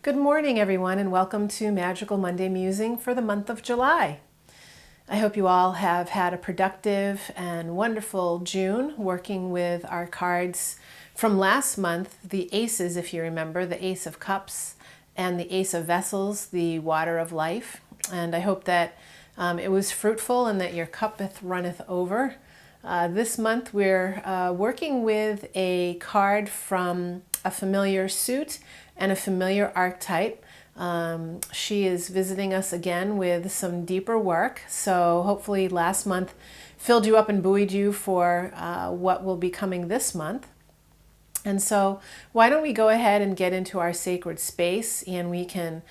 Good morning, everyone, and welcome to Magical Monday Musing for the month of July. I hope you all have had a productive and wonderful June working with our cards from last month, the aces, if you remember, the Ace of Cups and the Ace of Vessels, the Water of Life. And I hope that it was fruitful and that your cuppeth runneth over. This month we're working with a card from a familiar suit and a familiar archetype. She is visiting us again with some deeper work. So hopefully last month filled you up and buoyed you for what will be coming this month. And so why don't we go ahead and get into our sacred space, and we can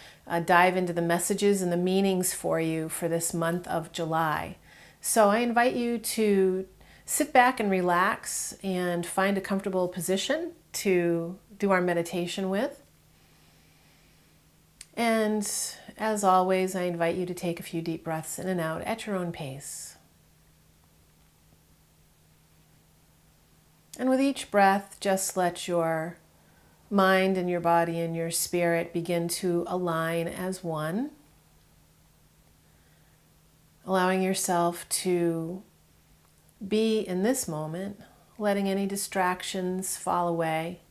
dive into the messages and the meanings for you for this month of July. So I invite you to sit back and relax and find a comfortable position to do our meditation with. And as always, I invite you to take a few deep breaths in and out at your own pace. And with each breath, just let your mind and your body and your spirit begin to align as one, allowing yourself to be in this moment, letting any distractions fall away.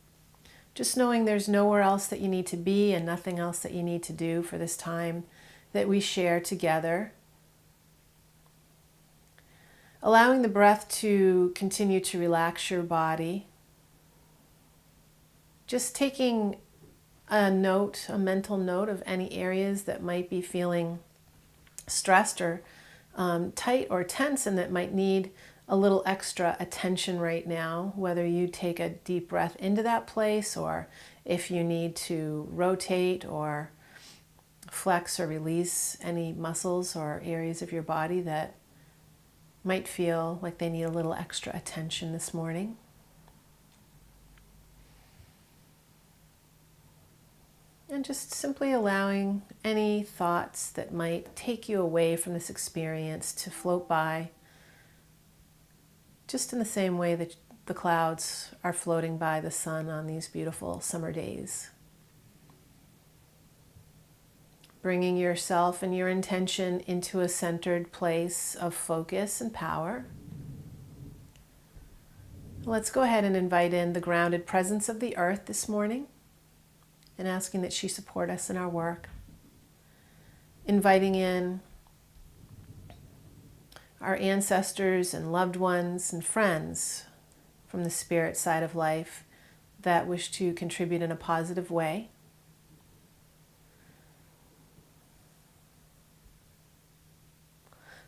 Just knowing there's nowhere else that you need to be and nothing else that you need to do for this time that we share together. Allowing the breath to continue to relax your body. Just taking a note, a mental note of any areas that might be feeling stressed or tight or tense and that might need a little extra attention right now, whether you take a deep breath into that place or if you need to rotate or flex or release any muscles or areas of your body that might feel like they need a little extra attention this morning. And just simply allowing any thoughts that might take you away from this experience to float by, just in the same way that the clouds are floating by the sun on these beautiful summer days. Bringing yourself and your intention into a centered place of focus and power. Let's go ahead and invite in the grounded presence of the earth this morning and asking that she support us in our work. Inviting in our ancestors and loved ones and friends from the spirit side of life that wish to contribute in a positive way.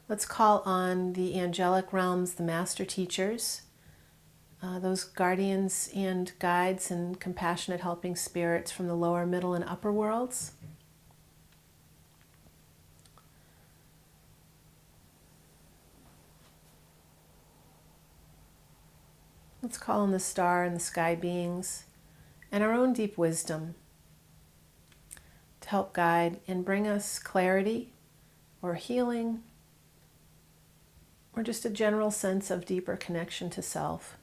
Let's call on the angelic realms, the master teachers, those guardians and guides and compassionate helping spirits from the lower, middle, and upper worlds. Let's call on the star and the sky beings and our own deep wisdom to help guide and bring us clarity or healing or just a general sense of deeper connection to self.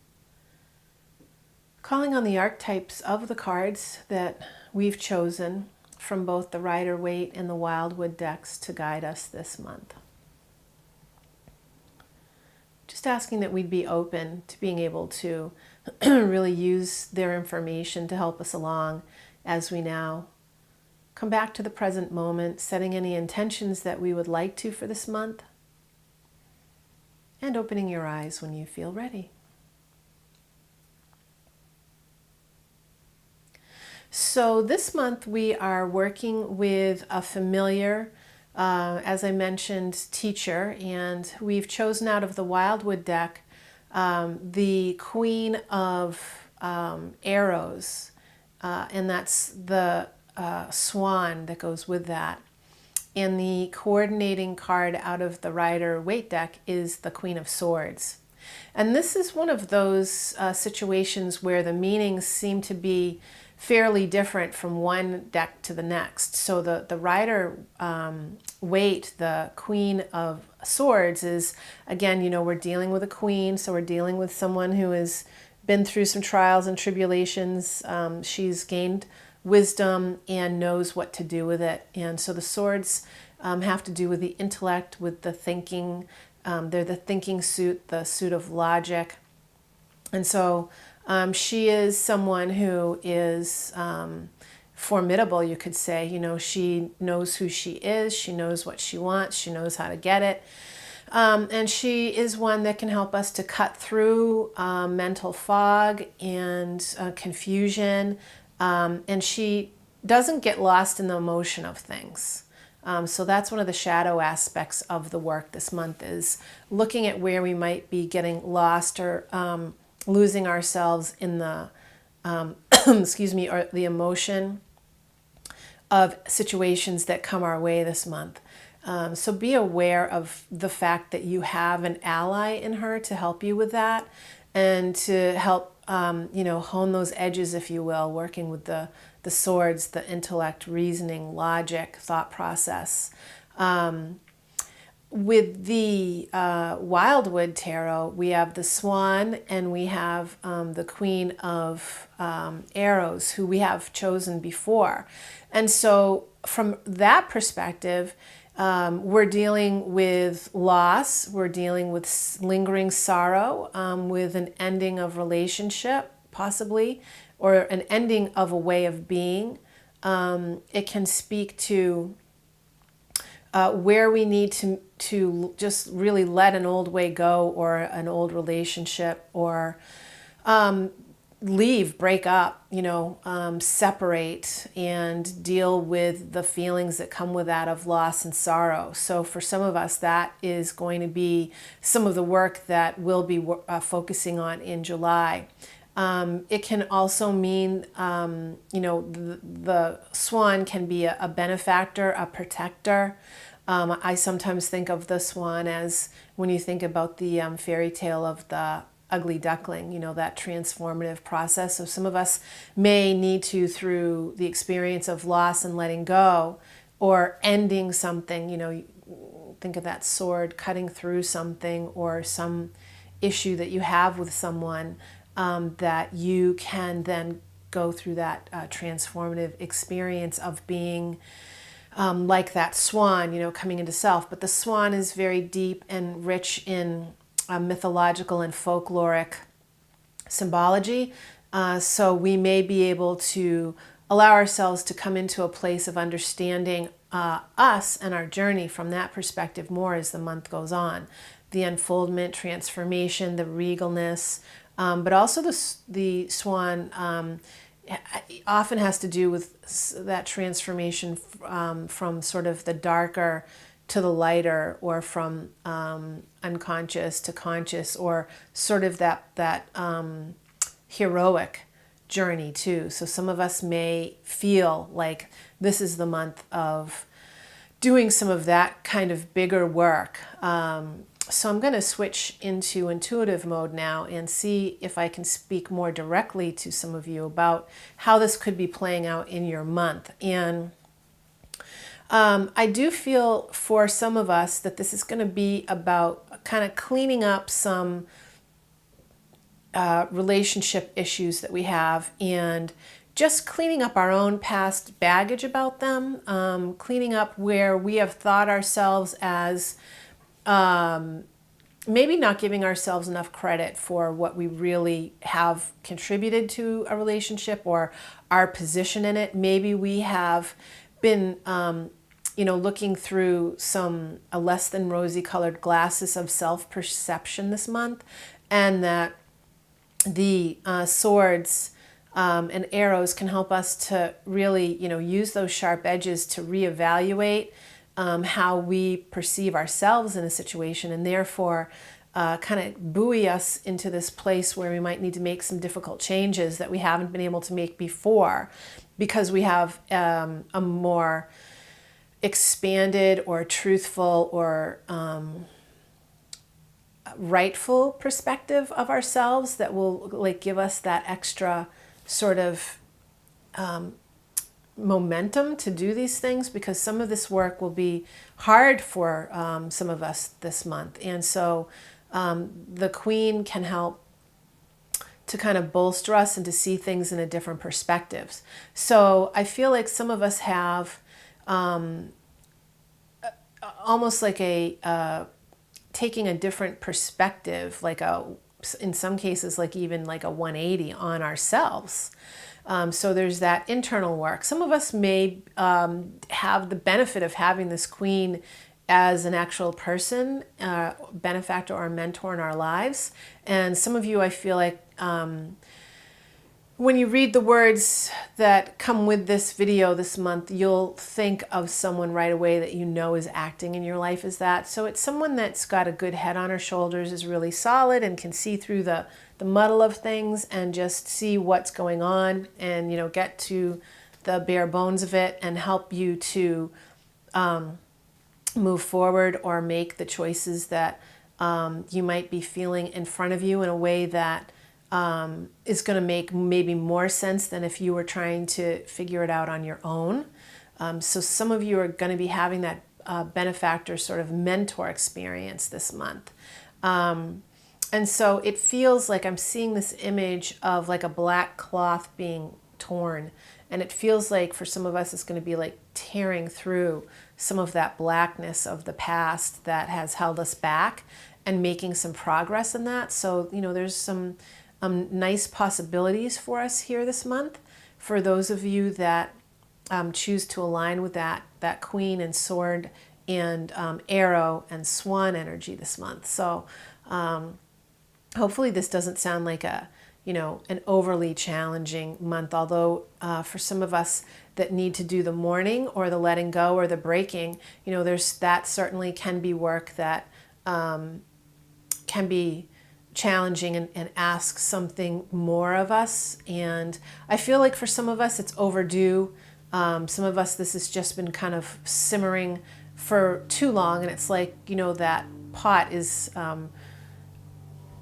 Calling on the archetypes of the cards that we've chosen from both the Rider-Waite and the Wildwood decks to guide us this month. Just asking that we'd be open to being able to really use their information to help us along as we now come back to the present moment, setting any intentions that we would like to for this month, and opening your eyes when you feel ready. So this month we are working with a familiar, as I mentioned, teacher, and we've chosen out of the Wildwood deck the Queen of Arrows, and that's the swan that goes with that. And the coordinating card out of the Rider-Waite deck is the Queen of Swords. And this is one of those situations where the meanings seem to be fairly different from one deck to the next. So the Rider-Waite, the Queen of Swords, is, again, we're dealing with a queen, so we're dealing with someone who has been through some trials and tribulations. She's gained wisdom and knows what to do with it. And so the swords have to do with the intellect, with the thinking. They're the thinking suit, the suit of logic. And so she is someone who is formidable, you could say. You know, she knows who she is, she knows what she wants, she knows how to get it. And she is one that can help us to cut through mental fog and confusion. And she doesn't get lost in the emotion of things. So that's one of the shadow aspects of the work this month, is looking at where we might be getting lost or losing ourselves in the, excuse me, or the emotion of situations that come our way this month. So be aware of the fact that you have an ally in her to help you with that, and to help, you know, hone those edges, if you will, working with the swords, the intellect, reasoning, logic, thought process. With the Wildwood Tarot, we have the Swan and we have the Queen of Arrows, who we have chosen before. And so from that perspective, we're dealing with loss, we're dealing with lingering sorrow, with an ending of relationship, possibly, or an ending of a way of being. It can speak to where we need to just really let an old way go, or an old relationship, or leave, break up, you know, separate, and deal with the feelings that come with that of loss and sorrow. So for some of us, that is going to be some of the work that we'll be focusing on in July. It can also mean, you know, the swan can be a benefactor, a protector. I sometimes think of the swan as, when you think about the fairy tale of the ugly duckling, you know, that transformative process. So some of us may need to, through the experience of loss and letting go, or ending something, you know, think of that sword cutting through something, or some issue that you have with someone, that you can then go through that transformative experience of being like that swan, you know, coming into self. But the swan is very deep and rich in mythological and folkloric symbology. So we may be able to allow ourselves to come into a place of understanding us and our journey from that perspective more as the month goes on. The unfoldment, transformation, the regalness, but also the swan often has to do with that transformation from sort of the darker to the lighter, or from unconscious to conscious, or sort of that heroic journey too. So some of us may feel like this is the month of doing some of that kind of bigger work. So I'm going to switch into intuitive mode now and see if I can speak more directly to some of you about how this could be playing out in your month. And I do feel for some of us that this is going to be about kind of cleaning up some relationship issues that we have, and just cleaning up our own past baggage about them, cleaning up where we have thought ourselves as maybe not giving ourselves enough credit for what we really have contributed to a relationship, or our position in it. Maybe we have been you know, looking through some less than rosy colored glasses of self-perception this month, and that the swords and arrows can help us to really, you know, use those sharp edges to reevaluate how we perceive ourselves in a situation, and therefore kind of buoy us into this place where we might need to make some difficult changes that we haven't been able to make before, because we have a more expanded or truthful or rightful perspective of ourselves that will like give us that extra sort of momentum to do these things, because some of this work will be hard for some of us this month. And so the Queen can help to kind of bolster us and to see things in a different perspectives. So I feel like some of us have almost like a taking a different perspective, like in some cases, like even like a 180 on ourselves. So there's that internal work. Some of us may have the benefit of having this queen as an actual person, benefactor or mentor in our lives. And some of you, I feel like, when you read the words that come with this video this month, you'll think of someone right away that you know is acting in your life as that. So it's someone that's got a good head on her shoulders, is really solid, and can see through the muddle of things and just see what's going on and, get to the bare bones of it and help you to move forward or make the choices that you might be feeling in front of you in a way that is going to make maybe more sense than if you were trying to figure it out on your own. So some of you are going to be having that benefactor sort of mentor experience this month. And so it feels like I'm seeing this image of like a black cloth being torn. And it feels like for some of us, it's going to be like tearing through some of that blackness of the past that has held us back and making some progress in that. So, there's some nice possibilities for us here this month for those of you that choose to align with that queen and sword and arrow and swan energy this month. So hopefully this doesn't sound like an overly challenging month, although for some of us that need to do the mourning or the letting go or the breaking, there's that certainly can be work that can be challenging and ask something more of us. And I feel like for some of us it's overdue. Some of us, this has just been kind of simmering for too long, and it's like, that pot is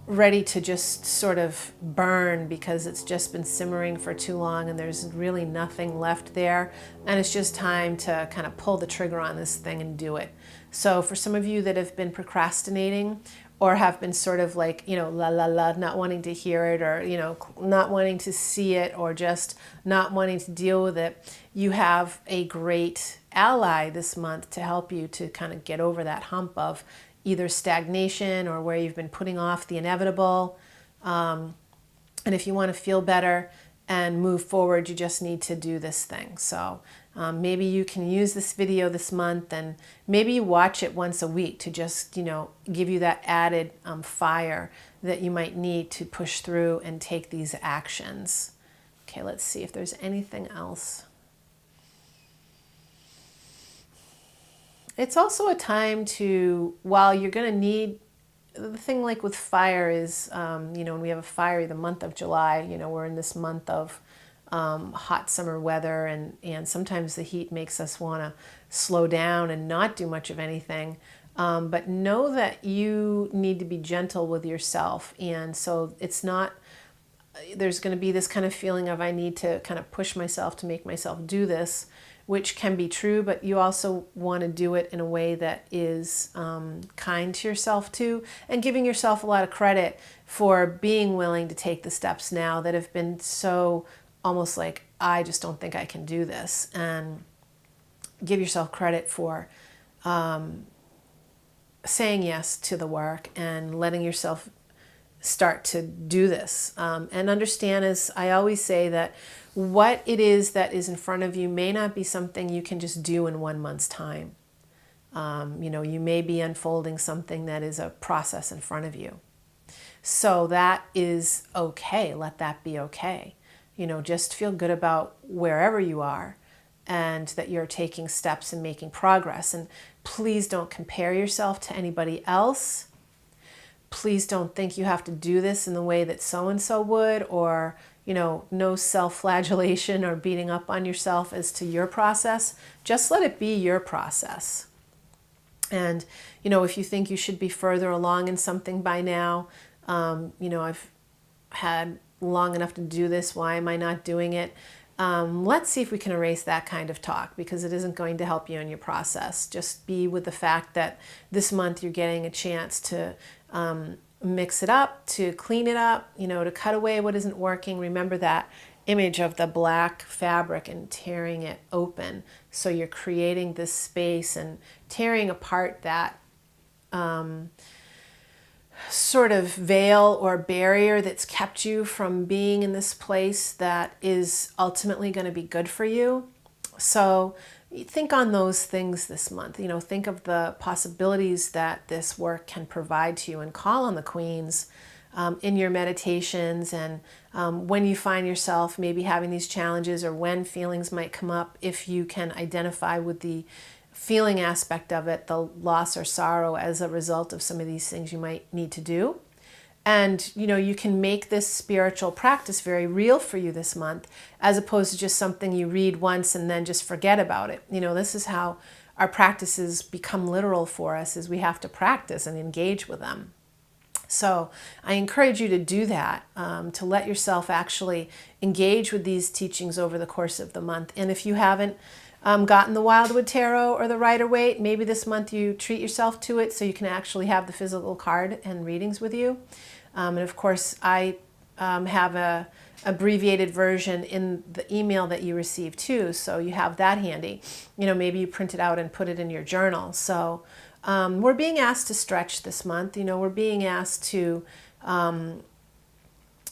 ready to just sort of burn because it's just been simmering for too long and there's really nothing left there, and it's just time to kind of pull the trigger on this thing and do it. So for some of you that have been procrastinating or have been sort of like, not wanting to hear it, or, not wanting to see it, or just not wanting to deal with it, you have a great ally this month to help you to kind of get over that hump of either stagnation or where you've been putting off the inevitable. And if you want to feel better and move forward, you just need to do this thing. So maybe you can use this video this month, and maybe you watch it once a week to just, give you that added fire that you might need to push through and take these actions. Okay, let's see if there's anything else. It's also a time to, while you're going to need, the thing like with fire is, when we have a fiery, the month of July, we're in this month of hot summer weather, and sometimes the heat makes us want to slow down and not do much of anything. But know that you need to be gentle with yourself. And so it's not, there's going to be this kind of feeling of I need to kind of push myself to make myself do this, which can be true, but you also want to do it in a way that is kind to yourself too, and giving yourself a lot of credit for being willing to take the steps now that have been so almost like, I just don't think I can do this. And give yourself credit for saying yes to the work and letting yourself start to do this. And understand, as I always say, that what it is that is in front of you may not be something you can just do in 1 month's time. You may be unfolding something that is a process in front of you. So that is okay. Let that be okay. Just feel good about wherever you are and that you're taking steps and making progress. And please don't compare yourself to anybody else. Please don't think you have to do this in the way that so-and-so would, or, no self-flagellation or beating up on yourself as to your process. Just let it be your process. And, if you think you should be further along in something by now, I've had long enough to do this, why am I not doing it? Let's see if we can erase that kind of talk, because it isn't going to help you in your process. Just be with the fact that this month you're getting a chance to mix it up, to clean it up, to cut away what isn't working. Remember that image of the black fabric and tearing it open. So you're creating this space and tearing apart that sort of veil or barrier that's kept you from being in this place that is ultimately going to be good for you. So think on those things this month. Think of the possibilities that this work can provide to you, and call on the queens in your meditations, and when you find yourself maybe having these challenges, or when feelings might come up, if you can identify with the feeling aspect of it, the loss or sorrow as a result of some of these things you might need to do. And, you can make this spiritual practice very real for you this month, as opposed to just something you read once and then just forget about it. This is how our practices become literal for us, is we have to practice and engage with them. So I encourage you to do that, to let yourself actually engage with these teachings over the course of the month. And if you haven't gotten the Wildwood Tarot or the Rider-Waite, maybe this month you treat yourself to it so you can actually have the physical card and readings with you. And of course, I have a abbreviated version in the email that you receive too, so you have that handy. Maybe you print it out and put it in your journal. So we're being asked to stretch this month. We're being asked to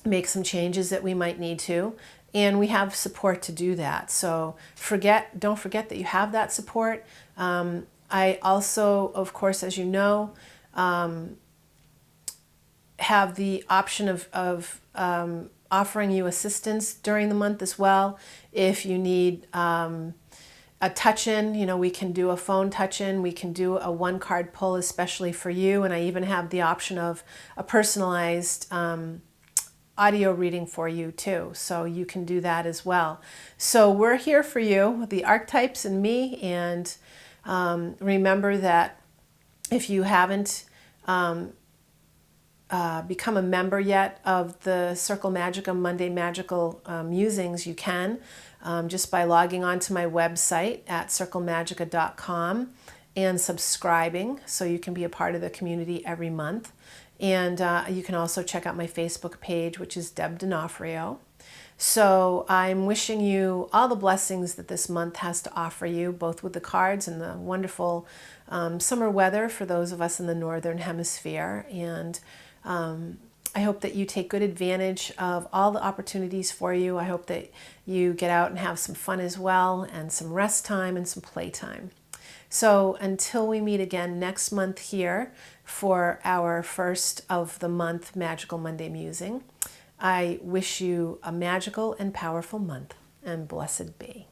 make some changes that we might need to, and we have support to do that. So don't forget that you have that support. I also, of course, as you know, have the option of offering you assistance during the month as well. If you need a touch-in, we can do a phone touch-in, we can do a one-card pull especially for you, and I even have the option of a personalized audio reading for you too, so you can do that as well. So we're here for you, the archetypes and me, and remember that if you haven't become a member yet of the Circle Magica Monday Magical Musings, you can just by logging on to my website at circlemagica.com and subscribing, so you can be a part of the community every month. And you can also check out my Facebook page, which is Deb D'Onofrio. So I'm wishing you all the blessings that this month has to offer you, both with the cards and the wonderful summer weather for those of us in the Northern Hemisphere. And I hope that you take good advantage of all the opportunities for you. I hope that you get out and have some fun as well, and some rest time and some playtime. So until we meet again next month here for our first of the month Magical Monday Musing, I wish you a magical and powerful month, and blessed be.